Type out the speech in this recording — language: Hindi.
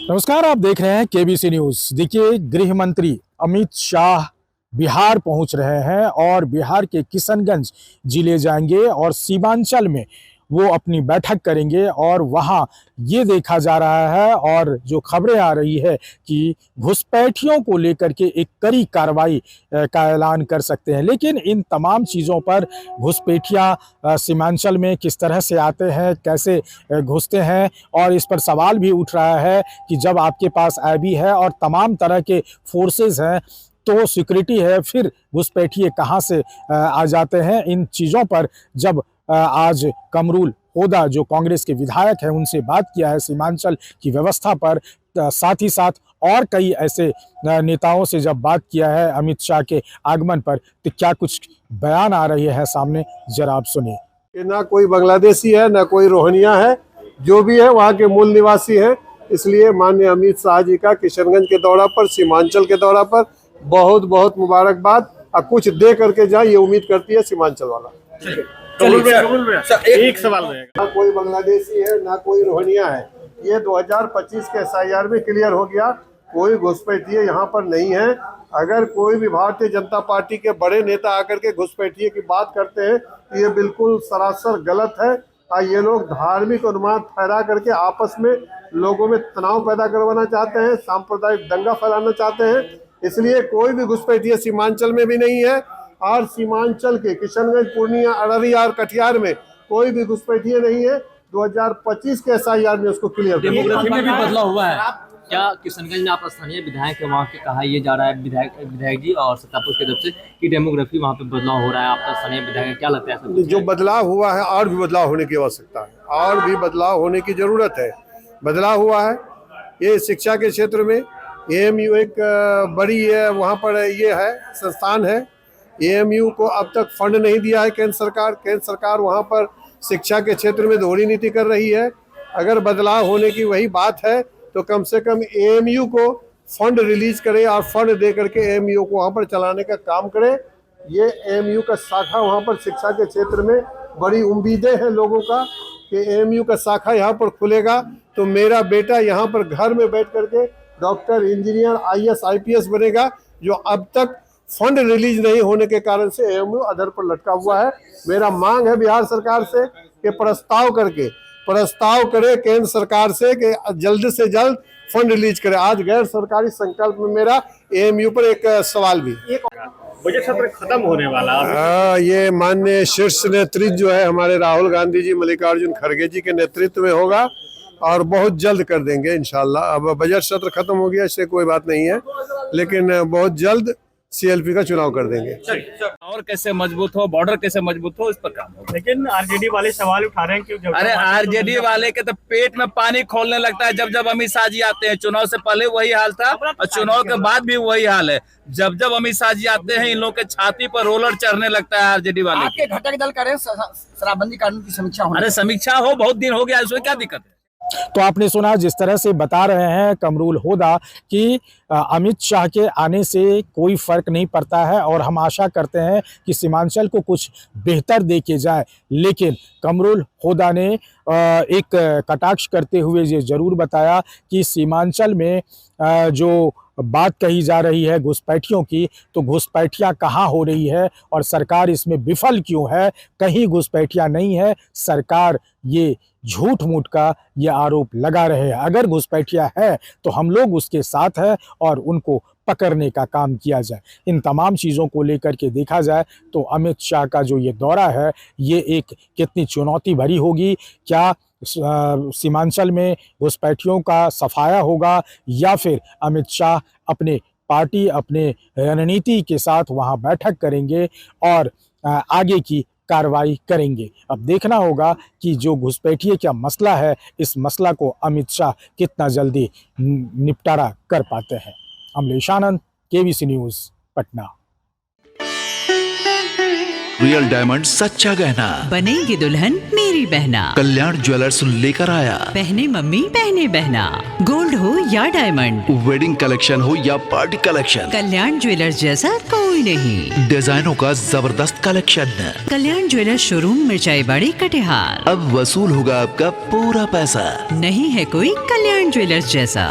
नमस्कार, आप देख रहे हैं केबीसी न्यूज। देखिए, गृह मंत्री अमित शाह बिहार पहुंच रहे हैं और बिहार के किशनगंज जिले जाएंगे और सीमांचल में वो अपनी बैठक करेंगे और वहां ये देखा जा रहा है और जो खबरें आ रही है कि घुसपैठियों को लेकर के एक कड़ी कार्रवाई का ऐलान कर सकते हैं। लेकिन इन तमाम चीज़ों पर घुसपैठिया सीमांचल में किस तरह से आते हैं, कैसे घुसते हैं, और इस पर सवाल भी उठ रहा है कि जब आपके पास IB है और तमाम तरह के फोर्सेस हैं तो सिक्योरिटी है, फिर घुसपैठिए कहाँ से आ जाते हैं। इन चीज़ों पर जब आज कमरुल होदा जो कांग्रेस के विधायक हैं उनसे बात किया है सीमांचल की व्यवस्था पर, साथ ही साथ और कई ऐसे नेताओं से जब बात किया है अमित शाह के आगमन पर, तो क्या कुछ बयान आ रही है सामने, जरा आप सुनिए। ना कोई बांग्लादेशी है ना कोई रोहिंग्या है, जो भी है वहाँ के मूल निवासी हैं। इसलिए माननीय अमित शाह जी का किशनगंज के दौरा पर, सीमांचल के दौरा पर बहुत बहुत मुबारकबाद। और कुछ दे करके जाए ये उम्मीद करती है सीमांचल वाला। एक सवाल रहेगा। ना कोई बांग्लादेशी है ना कोई रोहिंग्या है, ये 2025 के SIR में क्लियर हो गया। कोई घुसपैठिए यहाँ पर नहीं है। अगर कोई भी भारतीय जनता पार्टी के बड़े नेता आकर के घुसपैठिए की बात करते हैं तो ये बिल्कुल सरासर गलत है। और ये लोग धार्मिक उन्माद फैला करके आपस में लोगों में तनाव पैदा करवाना चाहते हैं, सांप्रदायिक दंगा फैलाना चाहते हैं। इसलिए कोई भी घुसपैठिए सीमांचल में भी नहीं है। और सीमांचल के किशनगंज, पूर्णिया, अररिया और कटिहार में कोई भी घुसपैठिए नहीं है। 2025 के SIR में उसको क्लियर कर दिया। डेमोग्राफी में भी बदलाव हुआ है। क्या किशनगंज में आप स्थानीय विधायक है, वहाँ के कहा यह जा रहा है विधायक जी और सत्तापुर की तरफ से कि डेमोग्राफी वहाँ पे बदलाव हो रहा है, आपका स्थानीय विधायक है, क्या लगता है सब? जो बदलाव हुआ है और भी बदलाव होने की आवश्यकता है, और भी बदलाव होने की जरूरत है। बदलाव हुआ है ये शिक्षा के क्षेत्र में। AMU एक बड़ी है, वहाँ पर ये है संस्थान है। AMU को अब तक फंड नहीं दिया है केंद्र सरकार। केंद्र सरकार वहाँ पर शिक्षा के क्षेत्र में दोहरी नीति कर रही है। अगर बदलाव होने की वही बात है तो कम से कम AMU को फंड रिलीज करे और फंड दे करके AMU को वहाँ पर चलाने का काम करे। ये AMU का शाखा वहाँ पर शिक्षा के क्षेत्र में बड़ी उम्मीदें हैं लोगों का कि AMU का शाखा यहाँ पर खुलेगा तो मेरा बेटा यहाँ पर घर में बैठ करके डॉक्टर, इंजीनियर, IAS IPS बनेगा। जो अब तक फंड रिलीज नहीं होने के कारण से AMU अधर पर लटका हुआ है। मेरा मांग है बिहार सरकार से कि प्रस्ताव करे केंद्र सरकार से कि जल्द से जल्द फंड रिलीज करे। आज गैर सरकारी संकल्प में मेरा AMU पर एक सवाल भी। बजट सत्र खत्म होने वाला। ये माननीय शीर्ष नेतृत्व जो है हमारे राहुल गांधी जी, मल्लिकार्जुन खड़गे जी के नेतृत्व में होगा और बहुत जल्द कर देंगे इंशाल्लाह। अब बजट सत्र खत्म हो गया, इससे कोई बात नहीं है, लेकिन बहुत जल्द CLP का चुनाव कर देंगे। और कैसे मजबूत हो, बॉर्डर कैसे मजबूत हो, इस पर काम होगा। लेकिन RJD वाले सवाल उठा रहे हैं कि अरे RJD वाले के तो पेट में पानी खोलने लगता है जब जब अमित शाह जी आते हैं। चुनाव से पहले वही हाल था और चुनाव के बाद भी वही हाल है। जब जब अमित शाह जी आते हैं इन लोगों के छाती पर रोलर चढ़ने लगता है RJD वाले। आपके घटक दल करें शराबबंदी कानून की समीक्षा हो। अरे समीक्षा हो, बहुत दिन हो गया, इसमें क्या दिक्कत है? तो आपने सुना जिस तरह से बता रहे हैं कमरुल होदा कि अमित शाह के आने से कोई फर्क नहीं पड़ता है और हम आशा करते हैं कि सीमांचल को कुछ बेहतर देके जाए। लेकिन कमरुल होदा ने एक कटाक्ष करते हुए ये जरूर बताया कि सीमांचल में जो बात कही जा रही है घुसपैठियों की, तो घुसपैठियाँ कहाँ हो रही है और सरकार इसमें विफल क्यों है? कहीं घुसपैठियाँ नहीं है, सरकार ये झूठ मूठ का ये आरोप लगा रहे हैं। अगर घुसपैठिया है तो हम लोग उसके साथ हैं और उनको पकड़ने का काम किया जाए। इन तमाम चीज़ों को लेकर के देखा जाए तो अमित शाह का जो ये दौरा है ये एक कितनी चुनौती भरी होगी। क्या सीमांचल में घुसपैठियों का सफाया होगा या फिर अमित शाह अपने पार्टी, अपने रणनीति के साथ वहाँ बैठक करेंगे और आगे की कार्रवाई करेंगे? अब देखना होगा कि जो घुसपैठिए का मसला है, इस मसला को अमित शाह कितना जल्दी निपटारा कर पाते हैं। अमलेश आनंद, KBC news, Patna. Real diamond सच्चा गहना बनेगी दुल्हन मेरी बहना। कल्याण ज्वेलर्स लेकर आया। पहने मम्मी पहने बहना, गोल्ड हो या डायमंड, वेडिंग कलेक्शन हो या पार्टी कलेक्शन, कल्याण ज्वेलर्स जैसा कोई नहीं। डिजाइनों का जबरदस्त कलेक्शन। कल्याण ज्वेलर्स शोरूम मिर्चाई बाड़ी कटिहार। अब वसूल होगा आपका पूरा पैसा। नहीं है कोई कल्याण ज्वेलर्स जैसा।